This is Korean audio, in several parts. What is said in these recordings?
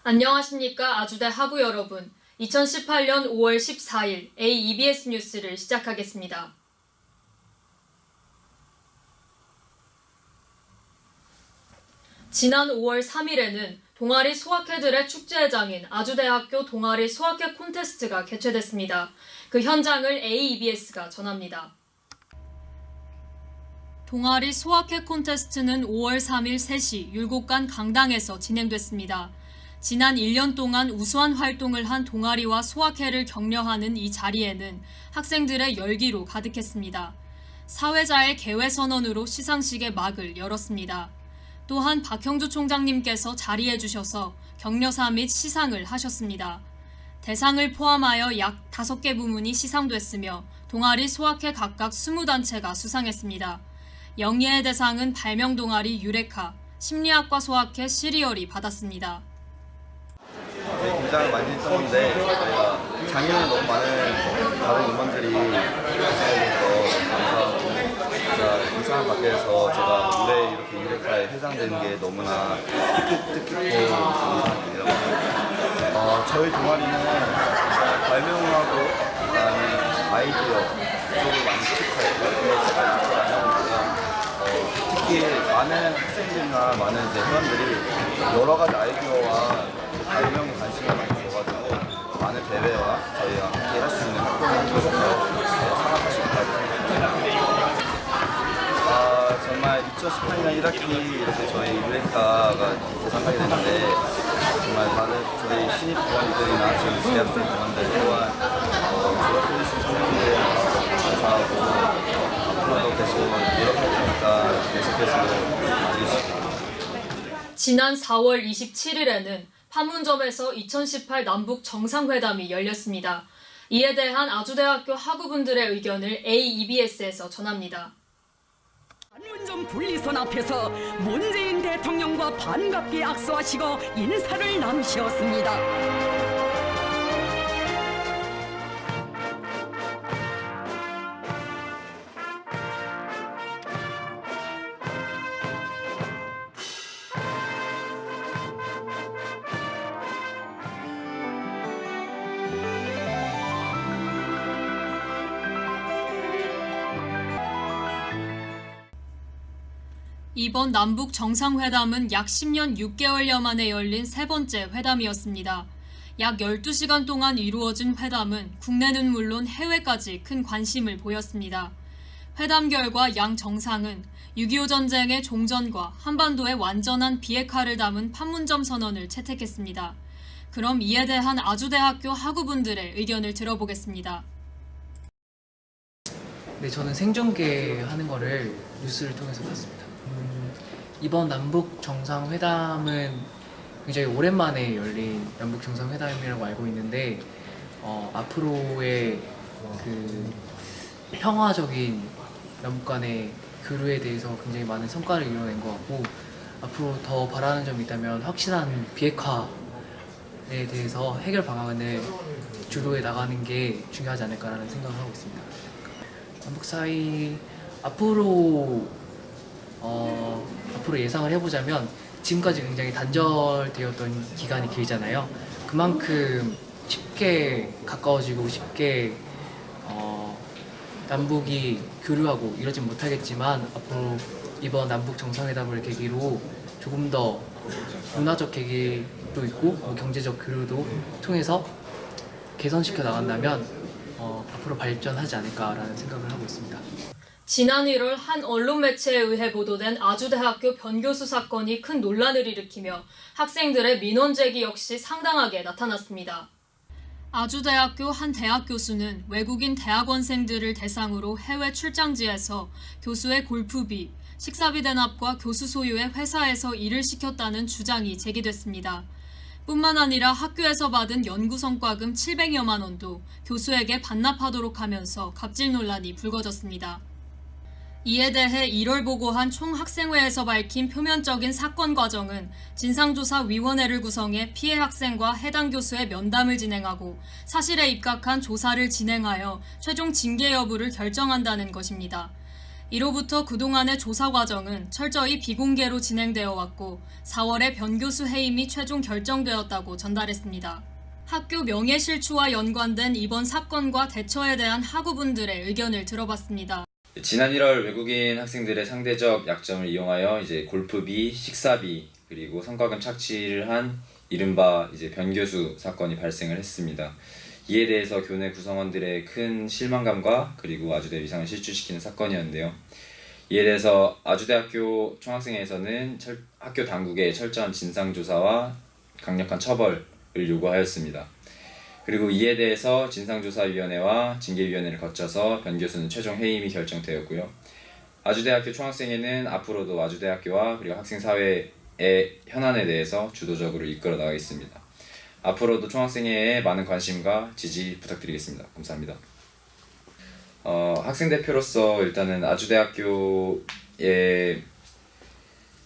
안녕하십니까 아주대 하부 여러분. 2018년 5월 14일 AEBS 뉴스를 시작하겠습니다. 지난 5월 3일에는 동아리 소확회들의 축제회장인 아주대학교 동아리 소확회 콘테스트가 개최됐습니다. 그 현장을 AEBS가 전합니다. 동아리 소확회 콘테스트는 5월 3일 3시 율곡관 강당에서 진행됐습니다. 지난 1년 동안 우수한 활동을 한 동아리와 소확회를 격려하는 이 자리에는 학생들의 열기로 가득했습니다. 사회자의 개회 선언으로 시상식의 막을 열었습니다. 또한 박형주 총장님께서 자리해 주셔서 격려사 및 시상을 하셨습니다. 대상을 포함하여 약 5개 부문이 시상됐으며 동아리 소확회 각각 20단체가 수상했습니다. 영예의 대상은 발명동아리 유레카, 심리학과 소확회 시리얼이 받았습니다. 긴장을 많이 했었는데 저희가 작년에 너무 많은 다른 임원들이 고생해주셔서 감사하고 진짜 인상을 받게 해서 제가 올해 이렇게 유레카에 회장되는 게 너무나 뜻깊고 인상이라고 합니다. 저희 동아리는 발명하고 그다음에 아이디어 그쪽을 많이 특허 제가 특허를 안 하고 있고요. 특히 많은 학생들이나 많은 이제 회원들이 여러 가지 아이디어와 발명에 관심을 많이 줘가지고 많은 대회와 저희와 함께 할 수 있는 활동을 통해서 상업할 수 있다고 생각합니다. 정말 2018년 1학기 이렇게 저희 유레카가 대상하게 됐는데 정말 다른 저희 신입 부원들이나 지금 재학생 부원들 또한 졸업해주신 선생님들 감사하고 앞으로도 계속 노력할 테니까 계속해서 해주시고. 지난 4월 27일에는 판문점에서 2018 남북 정상회담이 열렸습니다. 이에 대한 아주대학교 학우분들의 의견을 AEBS에서 전합니다. 판문점 분리선 앞에서 문재인 대통령과 반갑게 악수하시고 인사를 나누셨습니다. 이번 남북 정상회담은 약 10년 6개월여 만에 열린 세 번째 회담이었습니다. 약 12시간 동안 이루어진 회담은 국내는 물론 해외까지 큰 관심을 보였습니다. 회담 결과 양 정상은 6.25 전쟁의 종전과 한반도의 완전한 비핵화를 담은 판문점 선언을 채택했습니다. 그럼 이에 대한 아주대학교 학우분들의 의견을 들어보겠습니다. 네, 저는 생중계하는 거를 뉴스를 통해서 봤습니다. 이번 남북 정상회담은 굉장히 오랜만에 열린 남북 정상회담이라고 알고 있는데 앞으로의 그 평화적인 남북 간의 교류에 대해서 굉장히 많은 성과를 이뤄낸 것 같고 앞으로 더 바라는 점이 있다면 확실한 비핵화에 대해서 해결 방안을 주도해 나가는 게 중요하지 않을까라는 생각을 하고 있습니다. 남북 사이 앞으로 예상을 해보자면 지금까지 굉장히 단절되었던 기간이 길잖아요. 그만큼 쉽게 가까워지고 쉽게 남북이 교류하고 이러진 못하겠지만 앞으로 이번 남북 정상회담을 계기로 조금 더 문화적 계기도 있고 경제적 교류도 통해서 개선시켜 나간다면 앞으로 발전하지 않을까라는 생각을 하고 있습니다. 지난 1월 한 언론 매체에 의해 보도된 아주대학교 변교수 사건이 큰 논란을 일으키며 학생들의 민원 제기 역시 상당하게 나타났습니다. 아주대학교 한 대학 교수는 외국인 대학원생들을 대상으로 해외 출장지에서 교수의 골프비, 식사비 대납과 교수 소유의 회사에서 일을 시켰다는 주장이 제기됐습니다. 뿐만 아니라 학교에서 받은 연구 성과금 700여만 원도 교수에게 반납하도록 하면서 갑질 논란이 불거졌습니다. 이에 대해 1월 보고한 총학생회에서 밝힌 표면적인 사건 과정은 진상조사위원회를 구성해 피해 학생과 해당 교수의 면담을 진행하고 사실에 입각한 조사를 진행하여 최종 징계 여부를 결정한다는 것입니다. 이로부터 그동안의 조사 과정은 철저히 비공개로 진행되어 왔고 4월에 변교수 해임이 최종 결정되었다고 전달했습니다. 학교 명예실추와 연관된 이번 사건과 대처에 대한 학우분들의 의견을 들어봤습니다. 지난 1월 외국인 학생들의 상대적 약점을 이용하여 이제 골프비, 식사비, 그리고 성과금 착취를 한 이른바 이제 변교수 사건이 발생을 했습니다. 이에 대해서 교내 구성원들의 큰 실망감과 그리고 아주대 위상을 실추시키는 사건이었는데요. 이에 대해서 아주대학교 총학생회에서는 학교 당국의 철저한 진상조사와 강력한 처벌을 요구하였습니다. 그리고 이에 대해서 진상조사위원회와 징계위원회를 거쳐서 변교수는 최종 해임이 결정되었고요. 아주대학교 총학생회는 앞으로도 아주대학교와 그리고 학생사회의 현안에 대해서 주도적으로 이끌어 나가겠습니다. 앞으로도 총학생회에 많은 관심과 지지 부탁드리겠습니다. 감사합니다. 학생대표로서 일단은 아주대학교의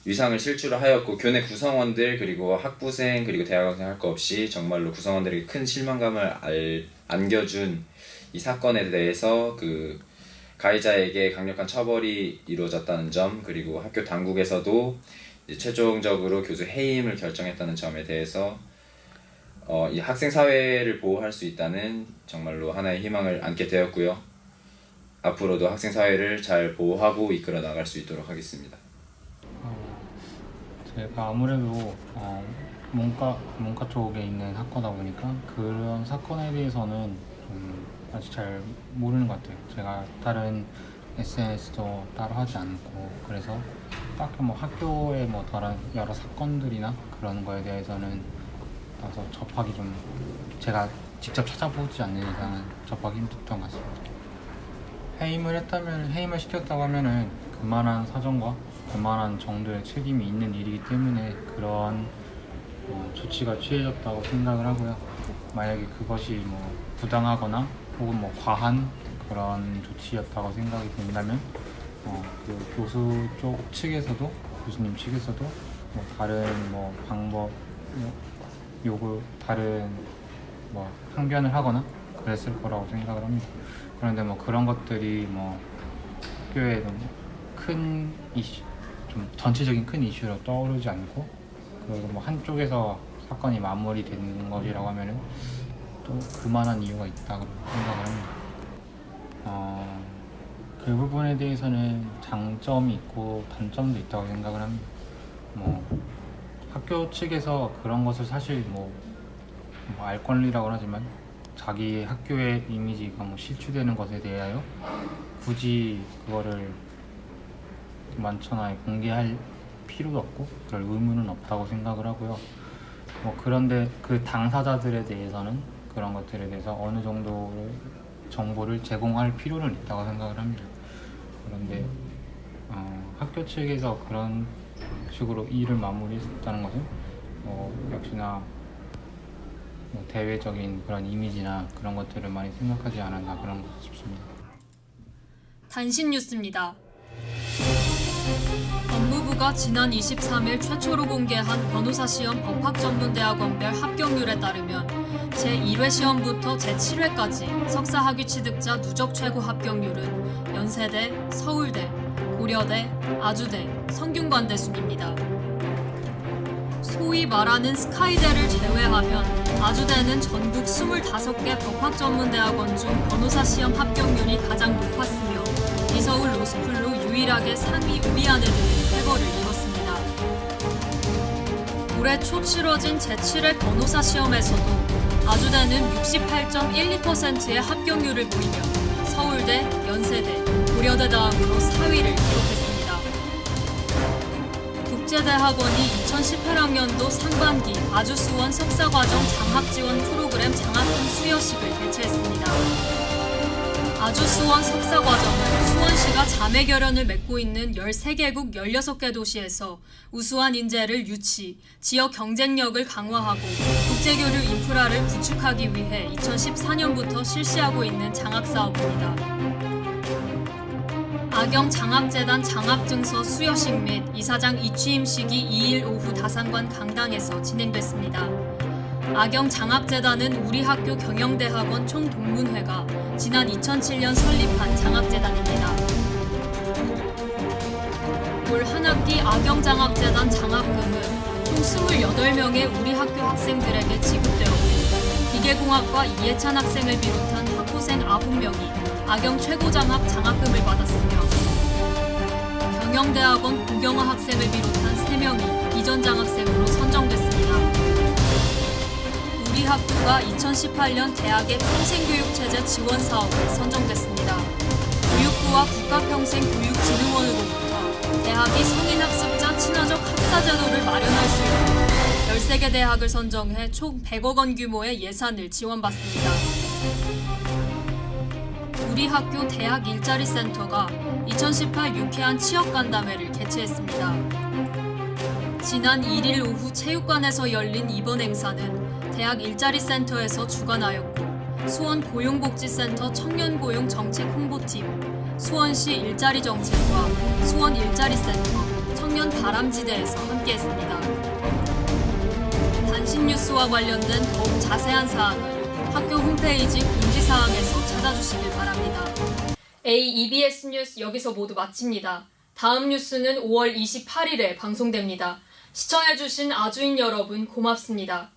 위상을 실추를 하였고 교내 구성원들 그리고 학부생 그리고 대학원생 할 거 없이 정말로 구성원들에게 큰 실망감을 안겨준 이 사건에 대해서 그 가해자에게 강력한 처벌이 이루어졌다는 점 그리고 학교 당국에서도 이제 최종적으로 교수 해임을 결정했다는 점에 대해서 이 학생 사회를 보호할 수 있다는 정말로 하나의 희망을 안게 되었고요. 앞으로도 학생 사회를 잘 보호하고 이끌어 나갈 수 있도록 하겠습니다. 제가 아무래도 문과 쪽에 있는 학과다 보니까 그런 사건에 대해서는 좀 아직 잘 모르는 것 같아요. 제가 다른 SNS도 따로 하지 않고 그래서 딱히 뭐 학교의 뭐 다른 여러 사건들이나 그런 거에 대해서는 따서 접하기 좀 제가 직접 찾아보지 않는 이상은 접하기 힘들었던 것 같습니다. 해임을 시켰다고 하면은 그만한 사정과 그만한 정도의 책임이 있는 일이기 때문에 그런 조치가 취해졌다고 생각을 하고요. 만약에 그것이 뭐 부당하거나 혹은 뭐 과한 그런 조치였다고 생각이 된다면 그 교수 쪽 측에서도 교수님 측에서도 뭐 다른 뭐 방법 다른 뭐 항변을 하거나 그랬을 거라고 생각을 합니다. 그런데 뭐 그런 것들이 뭐 학교에 큰 이슈, 좀 전체적인 큰 이슈로 떠오르지 않고 그리고 뭐 한쪽에서 사건이 마무리되는 것이라고 하면은 또 그만한 이유가 있다고 생각을 합니다. 그 부분에 대해서는 장점이 있고 단점도 있다고 생각을 합니다. 뭐 학교 측에서 그런 것을 사실 뭐 알 권리라고 하지만 자기 학교의 이미지가 뭐 실추되는 것에 대하여 굳이 그거를 만천하에 공개할 필요도 없고 그럴 의무는 없다고 생각을 하고요. 뭐 그런데 그 당사자들에 대해서는 그런 것들에 대해서 어느 정도의 정보를 제공할 필요는 있다고 생각을 합니다. 그런데 학교 측에서 그런 식으로 일을 마무리했다는 것은 역시나 뭐 대외적인 그런 이미지나 그런 것들을 많이 생각하지 않았나 그런 것 싶습니다. 단신 뉴스입니다. 법무부가 지난 23일 최초로 공개한 변호사 시험 법학전문대학원별 합격률에 따르면 제1회 시험부터 제7회까지 석사학위 취득자 누적 최고 합격률은 연세대, 서울대, 고려대, 아주대, 성균관대 순입니다. 소위 말하는 스카이대를 제외하면 아주대는 전국 25개 법학전문대학원 중 변호사 시험 합격률이 가장 높았으며 이서울 로스쿨로 유일하게 상위 5위 안에 드는 쾌거를 이뤘습니다. 올해 초 치러진 제7회 변호사 시험에서도 아주대는 68.12%의 합격률을 보이며 서울대, 연세대, 고려대 다음으로 4위를 기록했습니다. 국제대학원이 2018학년도 상반기 아주수원 석사과정 장학지원 프로그램 장학금 수여식을 개최했습니다. 아주수원 석사과정은 수원시가 자매결연을 맺고 있는 13개국 16개 도시에서 우수한 인재를 유치, 지역 경쟁력을 강화하고 국제교류 인프라를 구축하기 위해 2014년부터 실시하고 있는 장학사업입니다. 아경 장학재단 장학증서 수여식 및 이사장 이취임식이 2일 오후 다산관 강당에서 진행됐습니다. 아경 장학재단은 우리 학교 경영대학원 총동문회가 지난 2007년 설립한 장학재단입니다. 한 학기 악영장학재단 장학금은 총 28명의 우리 학교 학생들에게 지급되었고 기계공학과 이해찬 학생을 비롯한 학부생 9명이 악영 최고장학 장학금을 받았으며 경영대학원 고경화 학생을 비롯한 3명이 비전장학생으로 선정됐습니다. 우리 학교가 2018년 대학의 평생교육체제 지원 사업에 선정됐습니다. 교육부와 국가평생교육진흥원으로부터 대학이 성인학습자 친화적 학사제도를 마련할 수 있도록 13개 대학을 선정해 총 100억 원 규모의 예산을 지원받습니다. 우리 학교 대학 일자리 센터가 2018 유쾌한 취업 간담회를 개최했습니다. 지난 1일 오후 체육관에서 열린 이번 행사는 대학 일자리 센터에서 주관하였고 수원 고용복지센터 청년고용 정책 홍보팀, 수원시 일자리 정책과 수원 일자리센터, 청년 바람지대에서 함께했습니다. 단신 뉴스와 관련된 더욱 자세한 사항은 학교 홈페이지 공지사항에서 찾아주시길 바랍니다. AEBS 뉴스 여기서 모두 마칩니다. 다음 뉴스는 5월 28일에 방송됩니다. 시청해주신 아주인 여러분 고맙습니다.